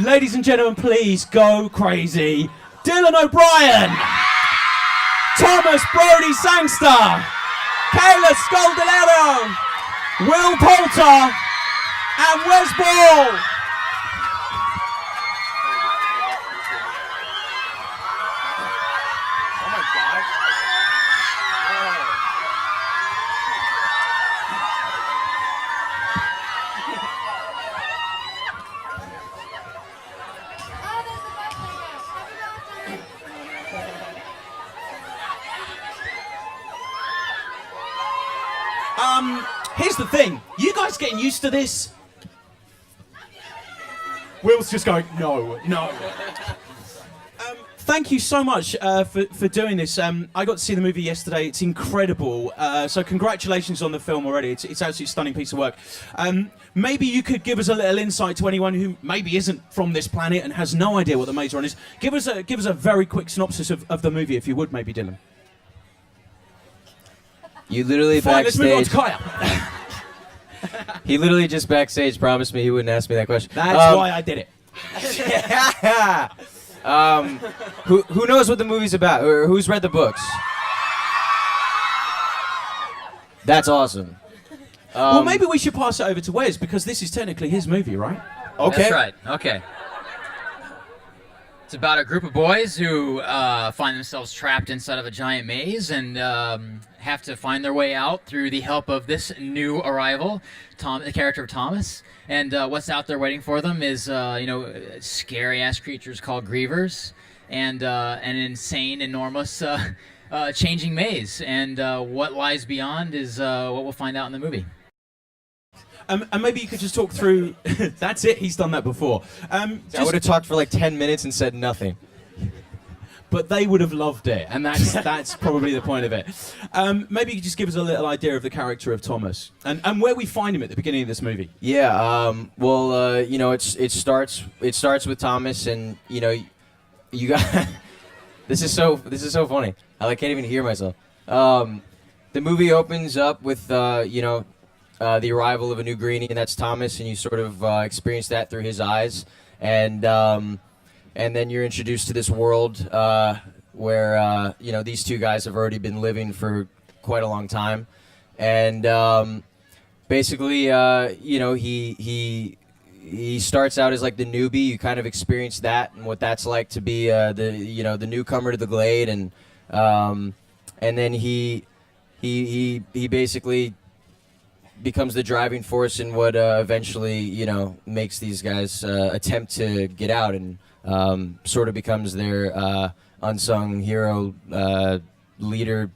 Ladies and gentlemen, please go crazy. Dylan OBrien, Thomas Brody Sangster, Kayla Scodelario, Will Poulter, and Wes Ball. Here's the thing. You guys getting used to this? Will's just going, no. Thank you so much for doing this. I got to see the movie yesterday. It's incredible. So congratulations on the film already. It's absolutely a stunning piece of work. Maybe you could give us a little insight to anyone who maybe isn't from this planet and has no idea what the Maze Runner is. Give us a very quick synopsis of the movie, if you would, maybe, Dylan. You literally Fine, backstage. let's move on to Kaya. He literally just backstage promised me he wouldn't ask me that question. That's why I did it. Who knows what the movie's about, or who's read the books? That's awesome. Well, maybe we should pass it over to Wes, because this is technically his movie, right? Okay. That's right. Okay. It's about a group of boys who find themselves trapped inside of a giant maze and have to find their way out through the help of this new arrival, the character of Thomas. And what's out there waiting for them is, scary-ass creatures called grievers and an insane, enormous, changing maze. And what lies beyond is what we'll find out in the movie. And maybe you could just talk through... That's it, he's done that before. I would have talked for like 10 minutes and said nothing. But they would have loved it, and that's probably the point of it. Maybe you could just give us a little idea of the character of Thomas, and where we find him at the beginning of this movie. Yeah, it starts with Thomas, and you got this is so funny. I can't even hear myself. The movie opens up with the arrival of a new greenie, and that's Thomas, and you sort of experience that through his eyes, and then you're introduced to this world where these two guys have already been living for quite a long time, and basically he starts out as like the newbie. You kind of experience that and what that's like to be the newcomer to the glade, and then he basically becomes the driving force in what eventually makes these guys attempt to get out, and sort of becomes their unsung hero leader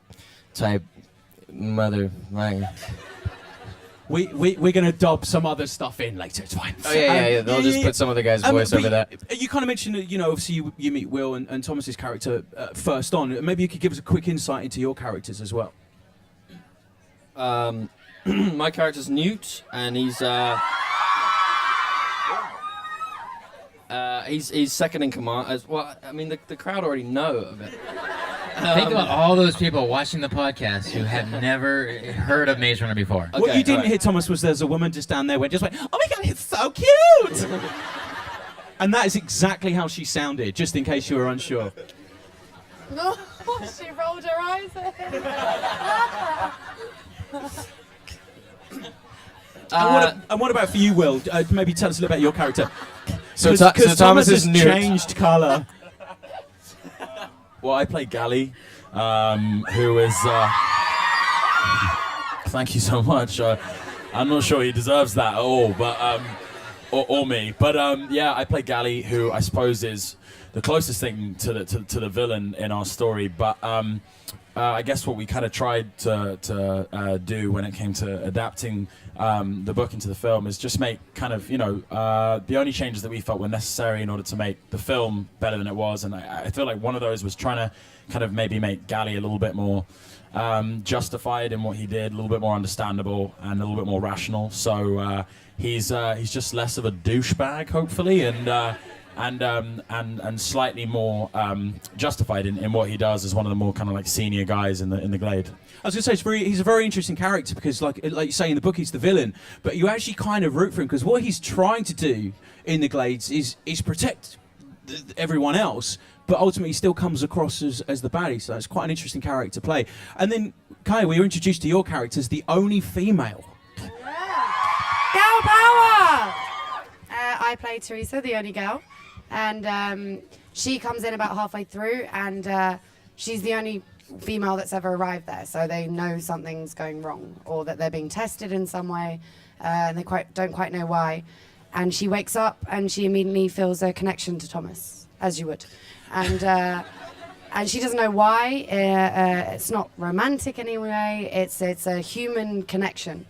type mother. We're gonna dub some other stuff in later. It's fine. Oh yeah. They'll just put some of the guy's voice over that. You kind of mentioned that obviously you meet Will and Thomas's character first on. Maybe you could give us a quick insight into your characters as well. My character's Newt, and he's second in command. As well, I mean, the crowd already know of it. Think about all those people watching the podcast who have never heard of Maze Runner before. Okay, what you didn't hear, Thomas, was there's a woman just down there who just went, "Oh my God, it's so cute!" And that is exactly how she sounded, just in case you were unsure. No, she rolled her eyes at him. And what about for you, Will? Maybe tell us a little about your character. So Thomas has Newt. changed colour. Well, I play Gally, who is... thank you so much. I'm not sure he deserves that at all, but or me. But yeah, I play Gally, who I suppose is the closest thing to the villain in our story. But I guess what we kind of tried to do when it came to adapting the book into the film is just make kind of the only changes that we felt were necessary in order to make the film better than it was. And I feel like one of those was trying to kind of maybe make Gally a little bit more justified in what he did, a little bit more understandable and a little bit more rational. So he's just less of a douchebag, hopefully, and and slightly more justified in what he does as one of the more kind of like senior guys in the Glade. I was going to say he's a very interesting character because, like you say in the book, he's the villain, but you actually kind of root for him because what he's trying to do in the Glades is protect everyone else, but ultimately he still comes across as the baddie. So it's quite an interesting character to play. And then, Kaya, we were introduced to your character as the only female. Girl power! I play Teresa, the only girl, and she comes in about halfway through, and she's the only female that's ever arrived there, so they know something's going wrong or that they're being tested in some way, and they don't quite know why. And she wakes up and she immediately feels a connection to Thomas, as you would, and and she doesn't know why. It's not romantic in any way. It's a human connection,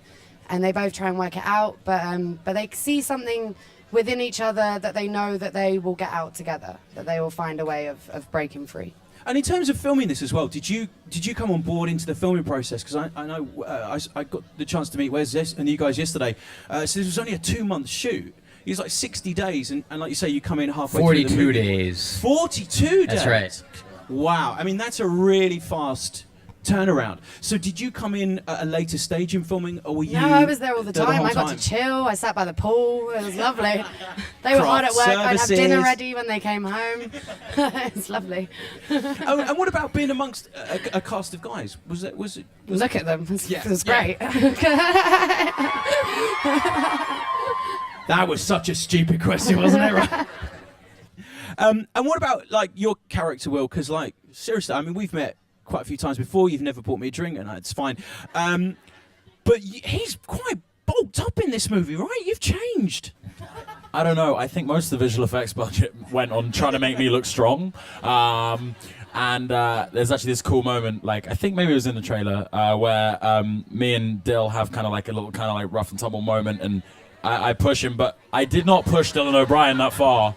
and they both try and work it out, but they see something within each other that they know that they will get out together, that they will find a way of breaking free. And in terms of filming this as well, did you come on board into the filming process? Because I know I got the chance to meet Wes and you guys yesterday. So this was only a 2-month shoot. It was like 60 days, and like you say, you come in halfway through the 42 movie. days. 42 days? That's right. Wow. I mean, that's a really fast turnaround. So did you come in at a later stage in filming, or were you... No, I was there all the time. whole I got time? to chill. I sat by the pool. It was lovely. They were hard at Craft work. I'd have dinner services. ready when they came home. It's lovely. Oh, and what about being amongst a cast of guys? Was it? Look at them. Yeah, It was yeah. great. That was such a stupid question, wasn't it? Right? And what about like your character, Will? Because like seriously, I mean, we've met quite a few times before. You've never bought me a drink, and it's fine. But he's quite bulked up in this movie, right? You've changed. I don't know. I think most of the visual effects budget went on trying to make me look strong. And there's actually this cool moment, like I think maybe it was in the trailer, where me and Dill have kind of like a little kind of like rough and tumble moment, and I push him, but I did not push Dylan OBrien that far.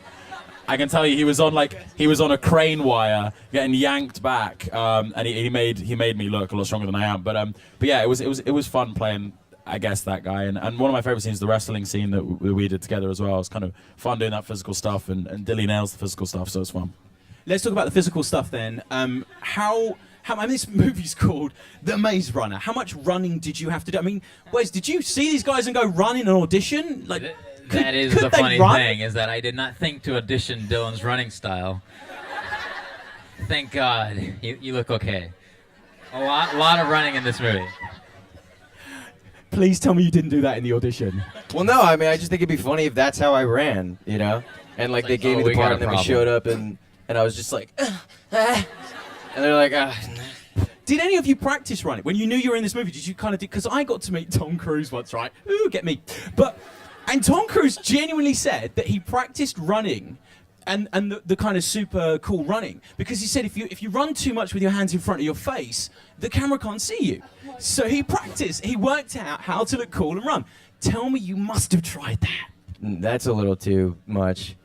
I can tell you, he was on a crane wire, getting yanked back, and he made me look a lot stronger than I am. But yeah, it was fun playing, I guess, that guy. And one of my favorite scenes is the wrestling scene that we did together as well. It's kind of fun doing that physical stuff, and Dilly nails the physical stuff, so it's fun. Let's talk about the physical stuff then. I mean, this movie's called The Maze Runner. How much running did you have to do? I mean, Wes, did you see these guys and go run in an audition? Like, That is could the they funny run? thing, is that I did not think to audition Dylan's running style. Thank God. You look okay. A lot of running in this movie. Please tell me you didn't do that in the audition. Well, no, I mean, I just think it'd be funny if that's how I ran, you know? And like they gave me we the got part, a and then we problem. showed up, and I was just like, and they're like, Did any of you practice running? When you knew you were in this movie, did you kind of... Because I got to meet Tom Cruise once, right? Ooh, get me. And Tom Cruise genuinely said that he practiced running and the kind of super cool running, because he said if you run too much with your hands in front of your face, the camera can't see you. So he practiced. He worked out how to look cool and run. Tell me you must have tried that. that's a little too much.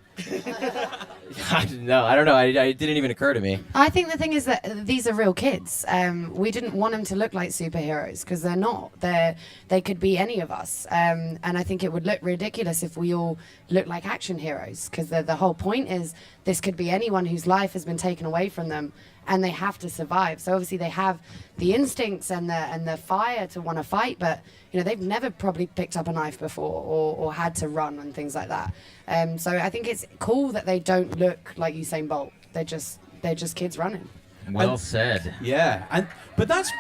No, I don't know. It didn't even occur to me. I think the thing is that these are real kids. We didn't want them to look like superheroes because they're not. They could be any of us. And I think it would look ridiculous if we all looked like action heroes, because the whole point is this could be anyone whose life has been taken away from them and they have to survive. So obviously they have the instincts and the fire to want to fight, but you know, they've never probably picked up a knife before or had to run and things like that. So I think it's cool that they don't look like Usain Bolt. They're just kids running. Well said. Yeah, but that's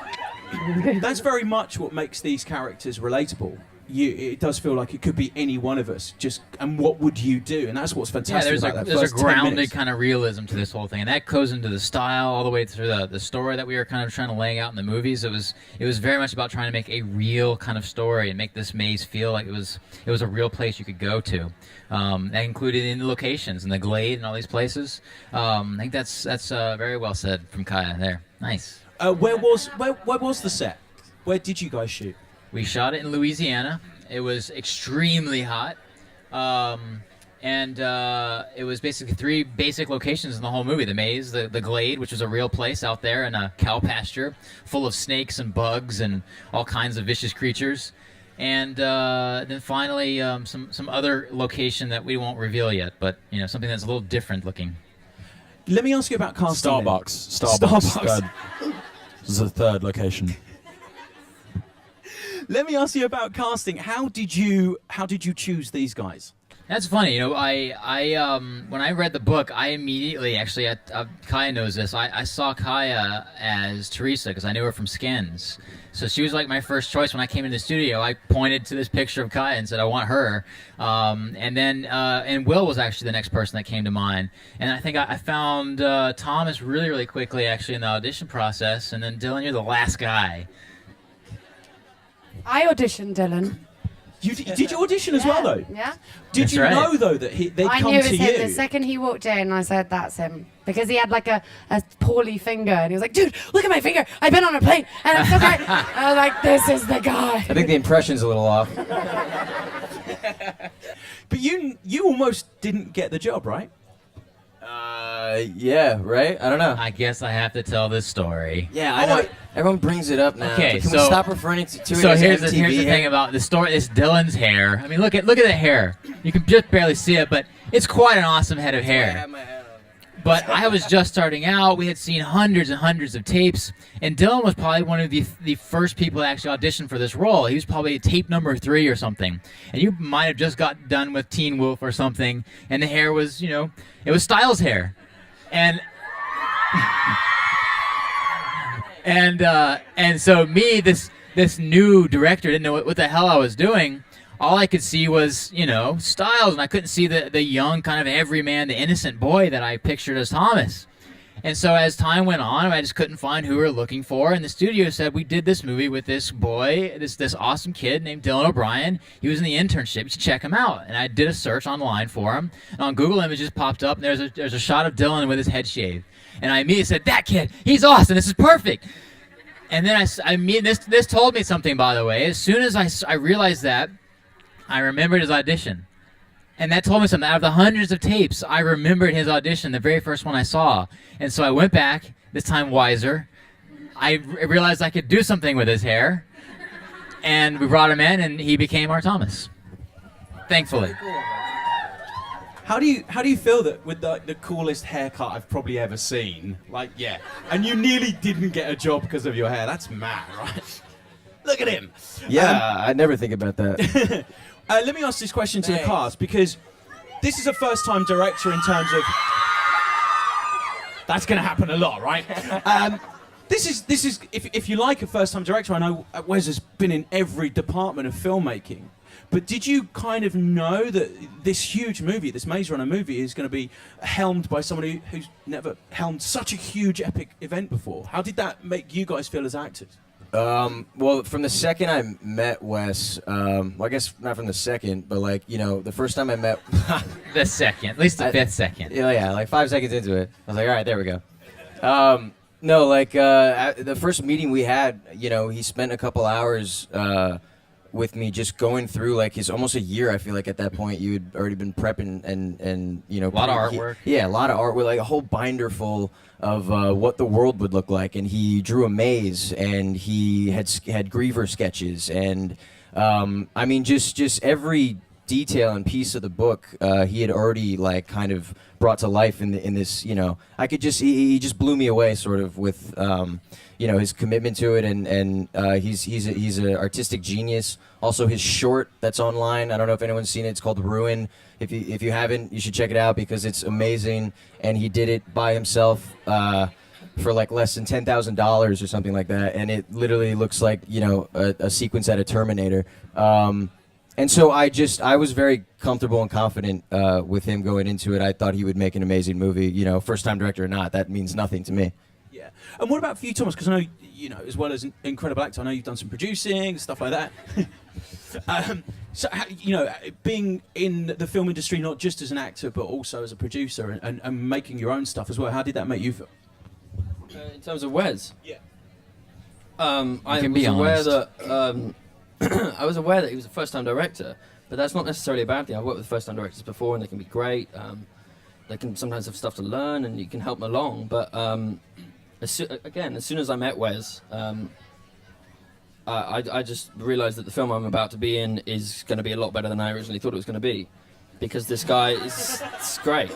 very much what makes these characters relatable. It does feel like it could be any one of us. And what would you do? And that's what's Yeah, fantastic about that there's a first 10 grounded minutes. kind of realism to this whole thing, and that goes into the style all the way through the story that we were kind of trying to lay out in the movies. It was very much about trying to make a real kind of story and make this maze feel like it was a real place you could go to. That included in the locations and the Glade and all these places. I think that's very well said from Kaya there. Nice. Where was the set? Where did you guys shoot? We shot it in Louisiana. It was extremely hot. And it was basically 3 basic locations in the whole movie. The maze, the Glade, which was a real place out there in a cow pasture full of snakes and bugs and all kinds of vicious creatures. and then finally some other location that we won't reveal yet, but something that's a little different looking. Let me ask you about casting. then. Starbucks. Third. This is the third location. Let me ask you about casting. How did you choose these guys? That's funny. I when I read the book, I immediately, actually, Kaya knows this. I saw Kaya as Teresa because I knew her from Skins. So she was like my first choice when I came into the studio. I pointed to this picture of Kaya and said, I want her. And then Will was actually the next person that came to mind. And I think I found Thomas really, really quickly, actually, in the audition process. And then Dylan, you're the last guy. I auditioned Dylan. Did you audition as well, though? Yeah. Did That's you right. know, though, that they'd I come knew it to was him you? the second he walked in. I said, "That's him," because he had like a poorly finger, and he was like, "Dude, look at my finger. I've been on a plane, and it's so great." I was like, "This is the guy." I think the impression's a little off. But you almost didn't get the job, right? Yeah, right? I don't know. I guess I have to tell this story. Yeah, I know. Everyone brings it up now. Okay, but can we so- stop referring to it So as here's the MTV thing hair? about the story. It's Dylan's hair. I mean, look at the hair. You can just barely see it, but it's quite an awesome head of I hair. have my hat on. But I was just starting out. We had seen hundreds and hundreds of tapes, and Dylan was probably one of the first people to actually audition for this role. He was probably tape number 3 or something. And you might have just got done with Teen Wolf or something, and the hair was, it was Styles' hair. And and so me, this new director, didn't know what the hell I was doing. All I could see was, Styles, and I couldn't see the young kind of everyman, the innocent boy that I pictured as Thomas. And so as time went on, I just couldn't find who we were looking for, and the studio said, we did this movie with this boy, this awesome kid named Dylan OBrien. He was in the internship. You should check him out. And I did a search online for him, and on Google Images popped up, and there's a shot of Dylan with his head shaved. And I immediately said, that kid, he's awesome. This is perfect. And then this told me something, by the way. As soon as I realized that, I remembered his audition. And that told me something. Out of the hundreds of tapes, I remembered his audition, the very first one I saw. And so I went back, this time wiser. I realized I could do something with his hair. And we brought him in, and he became our Thomas. Thankfully. How do you feel that with the coolest haircut I've probably ever seen? Like, yeah. And you nearly didn't get a job because of your hair. That's mad, right? Look at him. Yeah, I never think about that. Let me ask this question to the cast, because this is a first-time director in terms of... That's going to happen a lot, right? This is if you like a first-time director, I know Wes has been in every department of filmmaking, but did you kind of know that this huge movie, this Maze Runner movie, is going to be helmed by somebody who's never helmed such a huge epic event before? How did that make you guys feel as actors? Well, from the second I met Wes, well, I guess not from the second, but the first time I met... The second, at least the fifth second. Yeah, like 5 seconds into it, I was like, all right, there we go. No, the first meeting we had, he spent a couple hours with me just going through his almost a year. I feel like at that point you had already been prepping and a lot of artwork. Yeah, a lot of art with a whole binder full of what the world would look like, and he drew a maze, and he had Griever sketches, and I mean just every detail and piece of the book he had already kind of brought to life in this. I could just he just blew me away sort of with his commitment to it, and he's an artistic genius. Also, his short that's online, I don't know if anyone's seen it. It's called Ruin. If you haven't, you should check it out because it's amazing. And he did it by himself for less than $10,000 or something like that. And it literally looks like a sequence out of Terminator. And so I was very comfortable and confident with him going into it. I thought he would make an amazing movie. First time director or not, that means nothing to me. Yeah. And what about for you, Thomas? Because I know, as well as an incredible actor, I know you've done some producing, stuff like that. So, being in the film industry, not just as an actor, but also as a producer and making your own stuff as well, how did that make you feel? In terms of Wes? Yeah. I can was be aware honest. that I was aware that he was a first-time director, but that's not necessarily a bad thing. I've worked with first-time directors before, and they can be great. They can sometimes have stuff to learn, and you can help them along. But as soon as I met Wes, I just realised that the film I'm about to be in is going to be a lot better than I originally thought it was going to be, because this guy is it's great.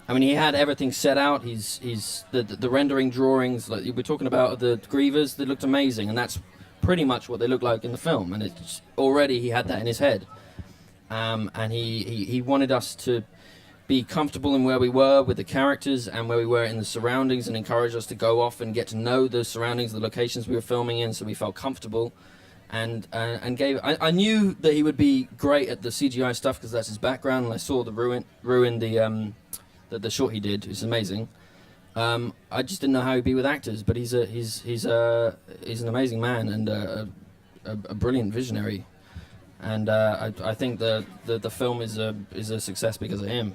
I mean, he had everything set out. He's the rendering drawings, like we're talking about the grievers, they looked amazing, and that's pretty much what they look like in the film. And it's already he had that in his head, and he wanted us to be comfortable in where we were with the characters and where we were in the surroundings, and encourage us to go off and get to know the surroundings, the locations we were filming in, so we felt comfortable. And gave. I knew that he would be great at the CGI stuff because that's his background, and I saw the ruin the short he did. It's amazing. I just didn't know how he'd be with actors, but he's an amazing man and a brilliant visionary. And I think the film is a success because of him.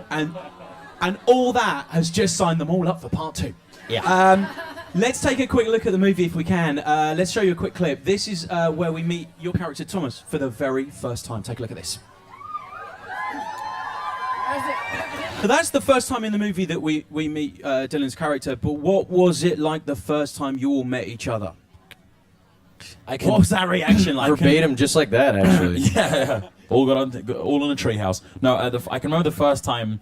And all that has just signed them all up for part 2. Yeah. Let's take a quick look at the movie if we can. Let's show you a quick clip. This is where we meet your character Thomas for the very first time. Take a look at this. So that's the first time in the movie that we meet Dylan's character, but what was it like the first time you all met each other? What was that reaction like? Verbatim, just like that, actually. Yeah. All in a treehouse. No, I can remember the first time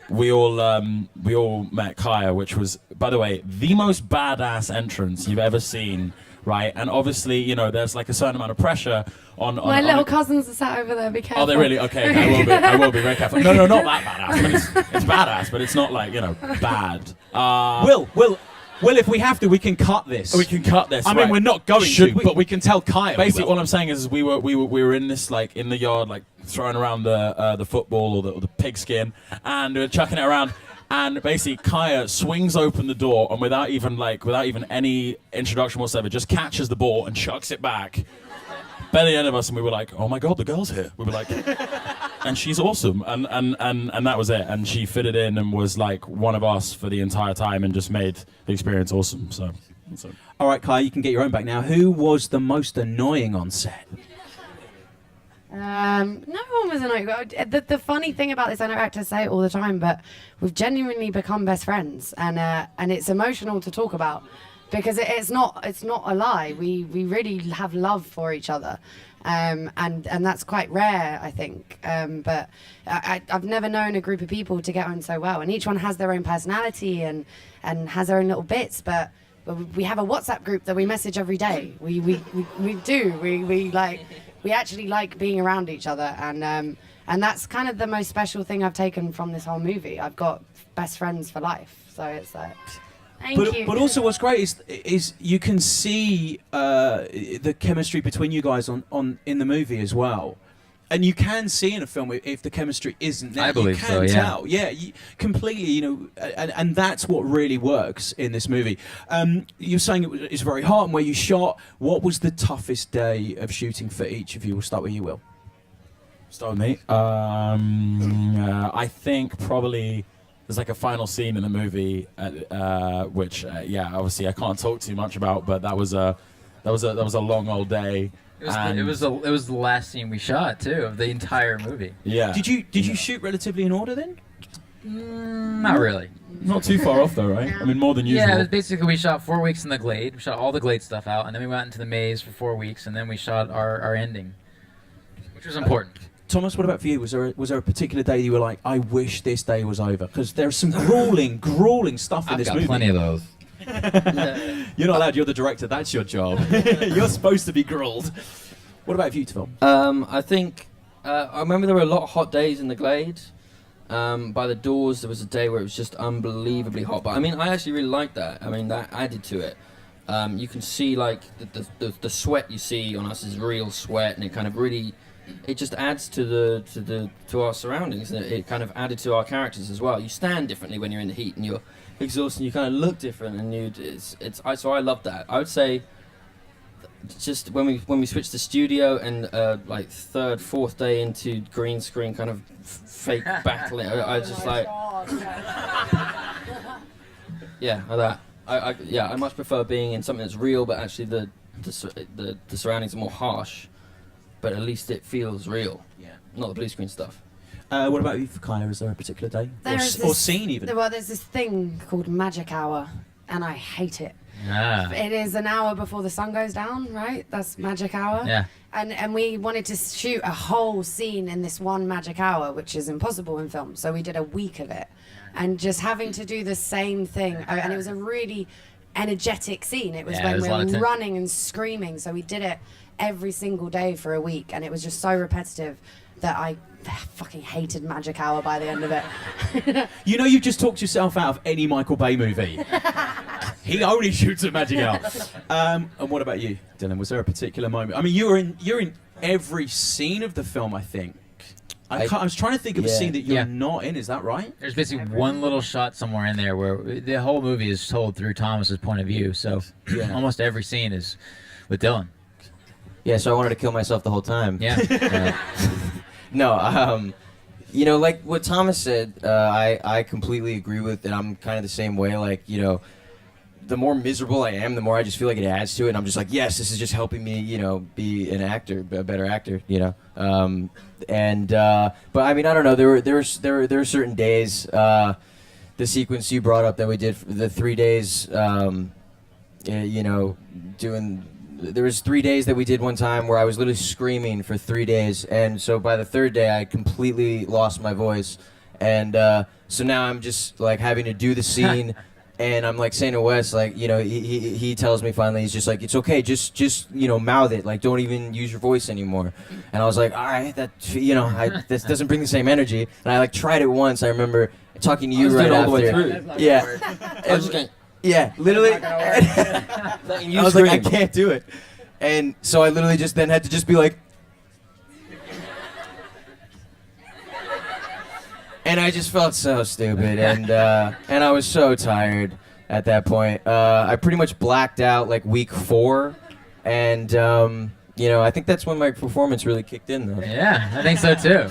we all met Kaya, which was, by the way, the most badass entrance you've ever seen, right? And obviously, you know, there's like a certain amount of pressure on My little cousins are sat over there. Be careful. Oh, they really? Okay, I will be very careful. No, not that badass. But it's badass, but it's not like, you know, bad. Will, if we have to, we can cut this. We can cut this. I mean, we're not going to, but we can tell Kaya. Basically, what I'm saying is, we were in this, like, in the yard, like throwing around the football or the pigskin, and we were chucking it around. And basically, Kaya swings open the door, and without even any introduction whatsoever, just catches the ball and chucks it back. Barely any of us, and we were like, "Oh my god, the girl's here!" We were like, and she's awesome, and that was it. And she fitted in and was like one of us for the entire time, and just made the experience awesome. So. All right, Kaya, you can get your own back now. Who was the most annoying on set? No one was annoying. The funny thing about this, I know actors say it all the time, but we've genuinely become best friends, and it's emotional to talk about because it's not a lie. We really have love for each other, and that's quite rare, I think. But I've never known a group of people to get on so well, and each one has their own personality and has their own little bits, but we have a WhatsApp group that we message every day. We actually like being around each other, and that's kind of the most special thing I've taken from this whole movie. I've got best friends for life, so it's like, thank you. But also, what's great is you can see the chemistry between you guys on in the movie as well. And you can see in a film if the chemistry isn't there. I believe you so, can yeah. tell. Yeah, completely. You know, and that's what really works in this movie. You're saying it's very hard, and where you shot. What was the toughest day of shooting for each of you? We'll start with you, Will. Start with me. I think probably there's like a final scene in the movie, which obviously I can't talk too much about, but that was a long old day. It was the last scene we shot too of the entire movie. Yeah. Did you shoot relatively in order then? Not really. Not too far off though, right? I mean, more than usual. Yeah, it was basically we shot 4 weeks in the Glade. We shot all the Glade stuff out, and then we went into the maze for 4 weeks, and then we shot our ending, which was important. Thomas, what about for you? Was there a particular day you were like, I wish this day was over? Because there's some grueling stuff in this movie. I've got plenty of those. You're not allowed. You're the director. That's your job. You're supposed to be grilled. What about you, Tom? I think I remember there were a lot of hot days in the Glade. By the doors, there was a day where it was just unbelievably hot. But I mean, I actually really liked that. I mean, that added to it. You can see like the sweat you see on us is real sweat, and it kind of really, it just adds to our surroundings. And it kind of added to our characters as well. You stand differently when you're in the heat, and you're exhausted. You kind of look different, and so I love that. I would say just when we switched the studio and like third, fourth day into green screen kind of fake battling, I just like that. I much prefer being in something that's real, but actually the surroundings are more harsh, but at least it feels real. Yeah. Not the blue screen stuff. What about you, Kaya? Is there a particular day or scene even? Well, there's this thing called Magic Hour, and I hate it. Ah. It is an hour before the sun goes down, right? That's magic hour. Yeah. And we wanted to shoot a whole scene in this one magic hour, which is impossible in film. So we did a week of it, and just having to do the same thing. And it was a really energetic scene. It was Yeah, it when was we a lot of were running and screaming. So we did it every single day for a week, and it was just so repetitive that I fucking hated magic hour by the end of it. You know, you've just talked yourself out of any Michael Bay movie. He only shoots at magic hour. And what about you, Dylan? Was there a particular moment? I mean, you're in every scene of the film, I think. I was trying to think of a scene that you're not in. Is that right? There's basically one little shot somewhere in there where the whole movie is told through Thomas's point of view. So almost every scene is with Dylan. Yeah, so I wanted to kill myself the whole time. Yeah. No, you know, like what Thomas said, I completely agree with, and I'm kind of the same way. Like, you know, the more miserable I am, the more I just feel like it adds to it, and I'm just like, yes, this is just helping me, you know, be an actor, a better actor, you know. But I mean, I don't know. There were certain days. The sequence you brought up that we did, the 3 days, you know, doing. There was 3 days that we did one time where I was literally screaming for 3 days, and so by the third day I completely lost my voice, and so now I'm just like having to do the scene, and I'm like saying to Wes, like, you know, he tells me finally, he's just like, it's okay, just you know, mouth it, like, don't even use your voice anymore, and I was like, all right, that, you know, this doesn't bring the same energy, and I like tried it once. I remember talking to you right all after. the way through. Yeah. I was just going, Yeah, literally. I I was like, I can't do it. And so I literally just then had to just be like, and I just felt so stupid, and I was so tired at that point. I pretty much blacked out like week 4, and you know, I think that's when my performance really kicked in, though. Yeah, I think so too.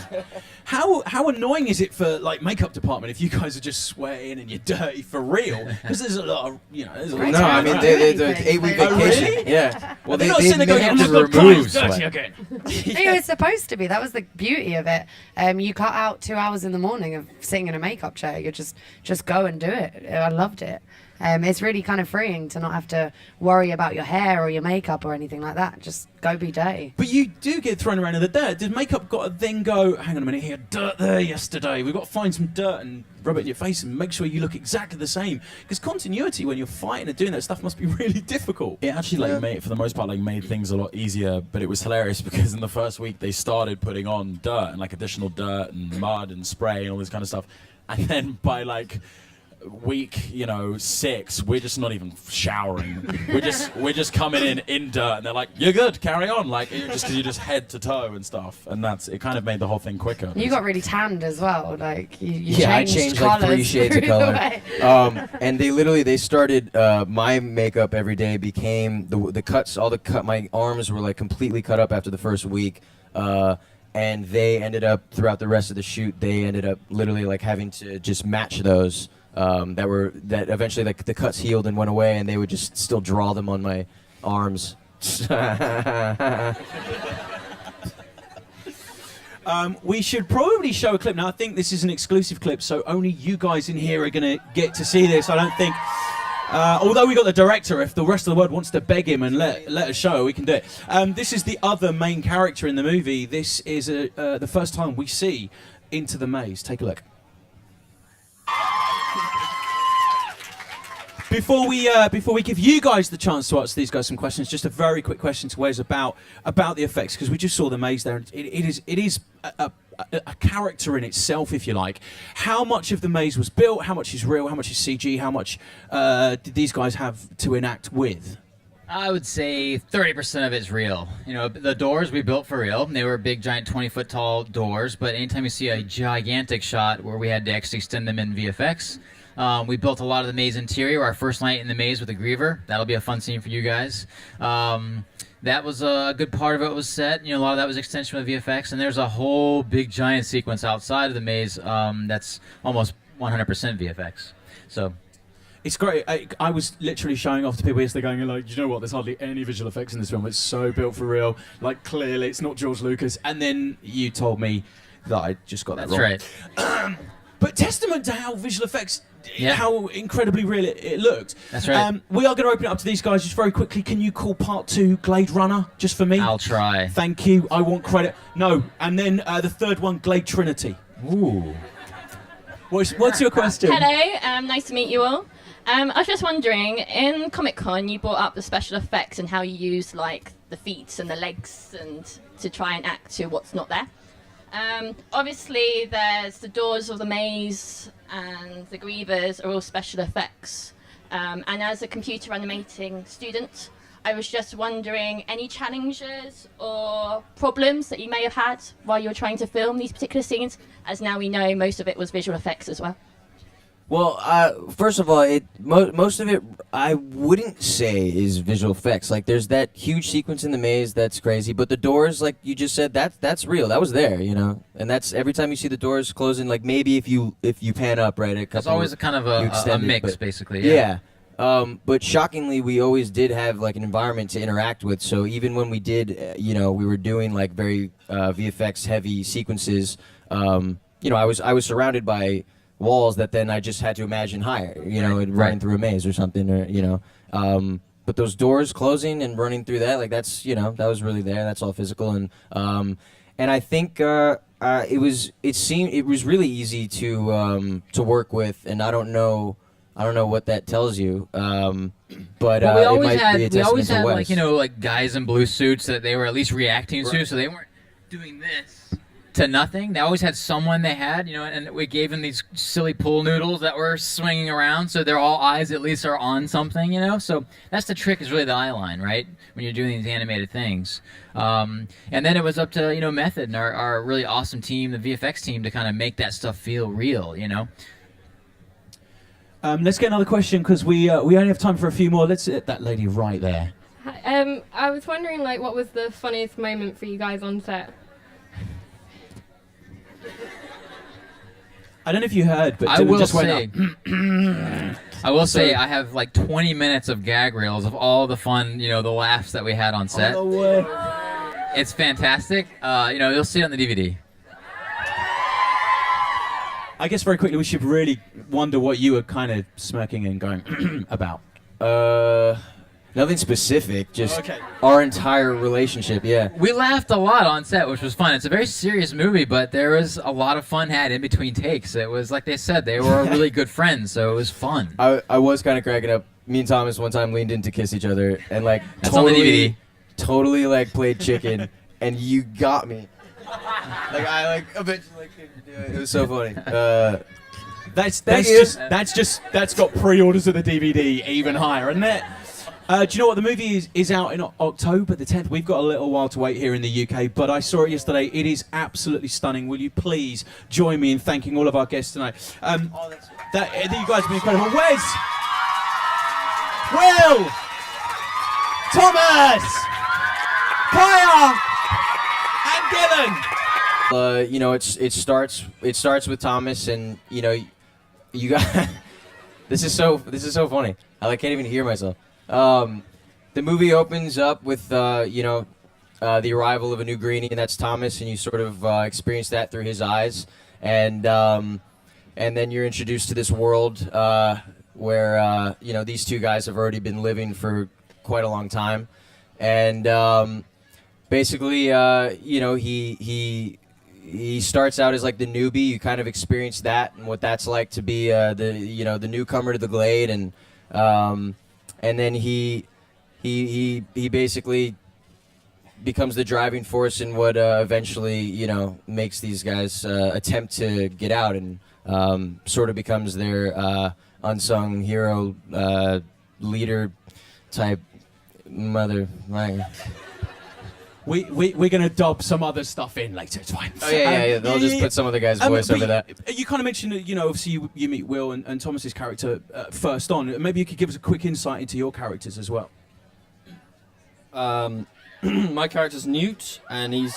How annoying is it for like makeup department if you guys are just sweating and you're dirty for real? Because there's a lot of, you know, there's a lot. No, I mean the 8-week Oh, vacation. really? Yeah. Well, they're not sitting there going, have "Oh to my God, remove Kylie's dirty sweat." again." It was supposed to be. That was the beauty of it. You cut out 2 hours in the morning of sitting in a makeup chair. You just go and do it. I loved it. It's really kind of freeing to not have to worry about your hair or your makeup or anything like that. Just go be dirty. But you do get thrown around in the dirt. Does makeup got to then go, hang on a minute, he had dirt there yesterday. We've got to find some dirt and rub it in your face and make sure you look exactly the same. Because continuity when you're fighting and doing that stuff must be really difficult. It actually like made, for the most part, like made things a lot easier. But it was hilarious because in the first week they started putting on dirt and like additional dirt and mud and spray and all this kind of stuff, and then by like week, you know, 6, we're just not even showering. we're just coming in dirt, and they're like, "You're good, carry on." Like just because you're just head to toe and stuff, and that's it. Kind of made the whole thing quicker. You got really tanned as well. Like you Yeah, I changed changed like 3 colours shades of through the color. way. And they started my makeup every day became the cuts. My arms were like completely cut up after the first week. And they ended up throughout the rest of the shoot. They ended up literally like having to just match those. That eventually like the cuts healed and went away, and they would just still draw them on my arms. We should probably show a clip. Now, I think this is an exclusive clip, so only you guys in here are going to get to see this. I don't think... although we got the director, if the rest of the world wants to beg him and let us show, we can do it. This is the other main character in the movie. This is the first time we see Into the Maze. Take a look. Before we give you guys the chance to ask these guys some questions, just a very quick question to Wes about the effects, because we just saw the maze there. And it is a character in itself, if you like. How much of the maze was built? How much is real? How much is CG? How much did these guys have to enact with? I would say 30% of it's real. You know, the doors we built for real. They were big, giant, 20-foot tall doors. But anytime you see a gigantic shot where we had to actually extend them in VFX, we built a lot of the maze interior. Our first night in the maze with the Griever. That'll be a fun scene for you guys. That was a good part of it was set. You know, a lot of that was extension of VFX. And there's a whole big, giant sequence outside of the maze that's almost 100% VFX. So... It's great. I was literally showing off to people yesterday going, like, you know what, there's hardly any visual effects in this film. It's so built for real. Like, clearly, it's not George Lucas. And then you told me that I just got that wrong. That's right. But testament to how visual effects, Yeah. how incredibly real it looked. That's right. We are going to open it up to these guys just very quickly. Can you call part 2 Glade Runner just for me? I'll try. Thank you. I want credit. No. And then the third one, Glade Trinity. Ooh. What's your question? Hello, nice to meet you all. I was just wondering, in Comic Con, you brought up the special effects and how you used like the feet and the legs and to try and act to what's not there. Obviously, there's the doors of the maze and the grievers are all special effects. And as a computer animating student, I was just wondering any challenges or problems that you may have had while you were trying to film these particular scenes, as now we know most of it was visual effects as well. Well, first of all, most of it I wouldn't say is visual effects. Like, there's that huge sequence in the maze that's crazy, but the doors, like you just said, that's real. That was there, you know. And that's every time you see the doors closing. Like, maybe if you pan up, right, It's always a kind of you a extend it, mix, but- basically. Yeah. But shockingly, we always did have like an environment to interact with. So even when we did, we were doing like very VFX heavy sequences. I was surrounded by walls that then I just had to imagine higher, and running through a maze or something, or But those doors closing and running through that, like that's that was really there. That's all physical, and I think it was really easy to work with, and I don't know what that tells you, but Well, we it always might had, be a we always testament had to Wes. like guys in blue suits that they were at least reacting to, so they weren't doing this to nothing. They always had someone they had, and we gave them these silly pool noodles that were swinging around, so their all eyes at least are on something, So that's the trick, is really the eye line, right? When you're doing these animated things. And then it was up to Method and our really awesome team, the VFX team, to kind of make that stuff feel real, Let's get another question because we only have time for a few more. Let's hit that lady right there. I was wondering, what was the funniest moment for you guys on set? I don't know if you heard, but I Dylan will just went say, up. I will say, I have like 20 minutes of gag reels of all the fun, the laughs that we had on set. Oh, no way. It's fantastic. You'll see it on the DVD. I guess very quickly we should really wonder what you were kind of smirking and going about. Nothing specific, just Okay. our entire relationship. Yeah. We laughed a lot on set, which was fun. It's a very serious movie, but there was a lot of fun had in between takes. It was like they said, they were really good friends, so it was fun. I was kind of cracking up. Me and Thomas one time leaned in to kiss each other and like That's on the DVD. totally like played chicken, and you got me. Like I eventually couldn't do it. It was so funny. That's got pre-orders of the DVD even higher, isn't it? Do you know what? The movie is out in October the 10th. We've got a little while to wait here in the UK, but I saw it yesterday. It is absolutely stunning. Will you please join me in thanking all of our guests tonight? You guys have been incredible. Wes! Will! Thomas! Kaya! And Dylan! It starts with Thomas, and you got this is so funny. I can't even hear myself. The movie opens up with the arrival of a new greenie, and that's Thomas, and you sort of experience that through his eyes, and then you're introduced to this world where these two guys have already been living for quite a long time, and basically he starts out as like the newbie. You kind of experience that and what that's like to be the newcomer to the Glade, and then he basically becomes the driving force in what eventually makes these guys attempt to get out, and sort of becomes their unsung hero leader type mother. We're going to dub some other stuff in later. It's fine. Oh yeah. They'll just put some other guy's voice over that. You kind of mentioned, obviously you meet Will and Thomas's character first on. Maybe you could give us a quick insight into your characters as well. My character's Newt, and he's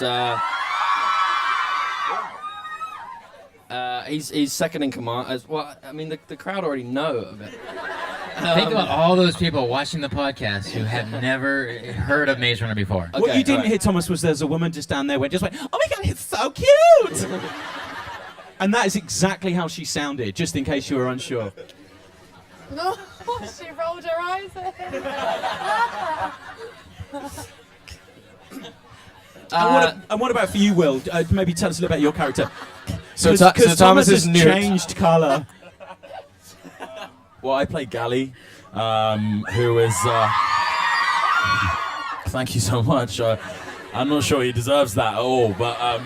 second in command. As well, I mean, the crowd already know of it. Think about all those people watching the podcast who have never heard of Maze Runner before. What you didn't hear, Thomas, was there's a woman just down there who just went, oh my god, it's so cute! And that is exactly how she sounded, just in case you were unsure. No, she rolled her eyes at him. And what about for you, Will? Maybe tell us a little about your character. So Because Thomas has is new. changed colour. Well, I play Gally, who is. Thank you so much. I'm not sure he deserves that at all, but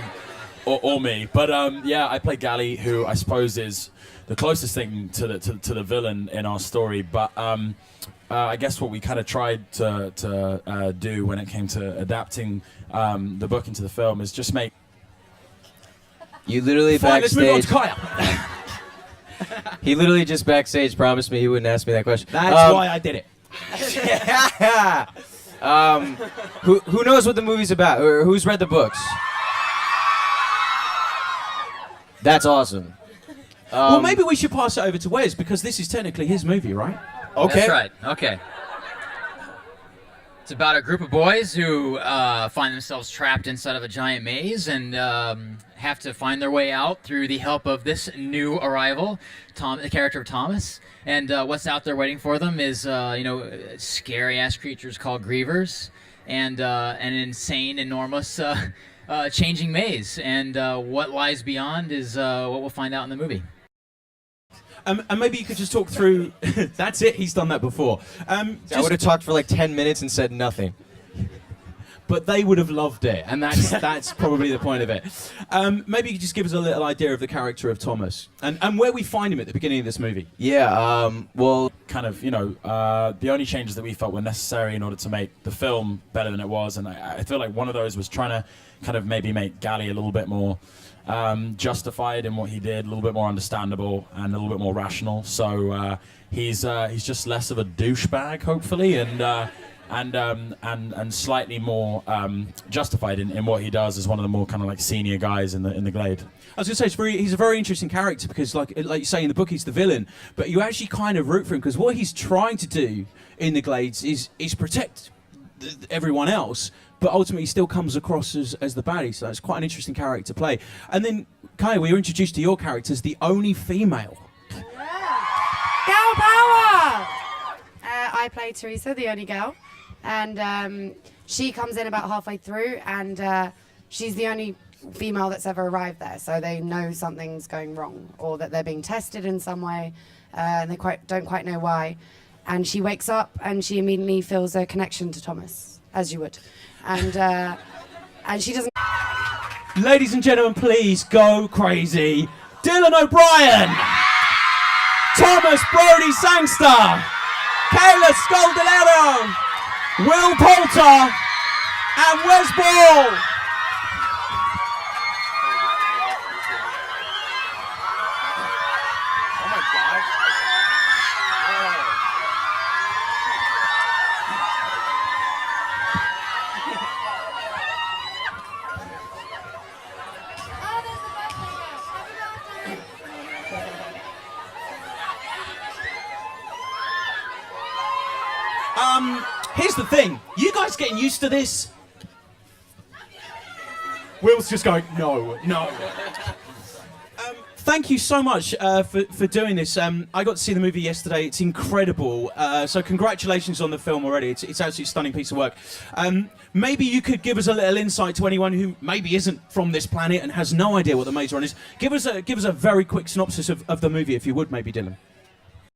or me. But yeah, I play Gally, who I suppose is the closest thing to the villain in our story. But I guess what we kind of tried to do when it came to adapting the book into the film is just make. You literally Fine, let's move on to backstage. Kaya. He literally just backstage promised me he wouldn't ask me that question. That's why I did it. Who knows what the movie's about? Or who's read the books? That's awesome. Well, maybe we should pass it over to Wes, because this is technically his movie, right? That's right. Okay. It's about a group of boys who find themselves trapped inside of a giant maze and have to find their way out through the help of this new arrival, the character of Thomas. And what's out there waiting for them is, scary-ass creatures called grievers and an insane, enormous changing maze. And what lies beyond is what we'll find out in the movie. And maybe you could just talk through. That's it. He's done that before. I would have talked for like 10 minutes and said nothing. But they would have loved it, and that's probably the point of it. Maybe you could just give us a little idea of the character of Thomas and where we find him at the beginning of this movie. Yeah. Well, Kind of, the only changes that we felt were necessary in order to make the film better than it was, and I feel like one of those was trying to kind of maybe make Gally a little bit more justified in what he did, a little bit more understandable and a little bit more rational. So he's just less of a douchebag, hopefully, and slightly more justified in what he does as one of the more kind of like senior guys in the Glade. I was going to say he's a very interesting character because, like you say in the book, he's the villain, but you actually kind of root for him because what he's trying to do in the Glades is protect everyone else, but ultimately he still comes across as the baddie. So it's quite an interesting character to play. And then, Kaya, we were introduced to your character as the only female. Girl power! I play Teresa, the only girl. And she comes in about halfway through, and she's the only female that's ever arrived there. So they know something's going wrong, or that they're being tested in some way, and they don't quite know why. And she wakes up, and she immediately feels a connection to Thomas, as you would. And she doesn't... Ladies and gentlemen, please go crazy. Dylan OBrien, Thomas Brody Sangster, Kayla Scodelario, Will Poulter, and Wes Ball. Here's the thing. You guys getting used to this? Will's just going, no. Thank you so much for doing this. I got to see the movie yesterday. It's incredible. So congratulations on the film already. It's absolutely stunning piece of work. Maybe you could give us a little insight to anyone who maybe isn't from this planet and has no idea what the Maze Run is. Give us a very quick synopsis of the movie, if you would, maybe, Dylan.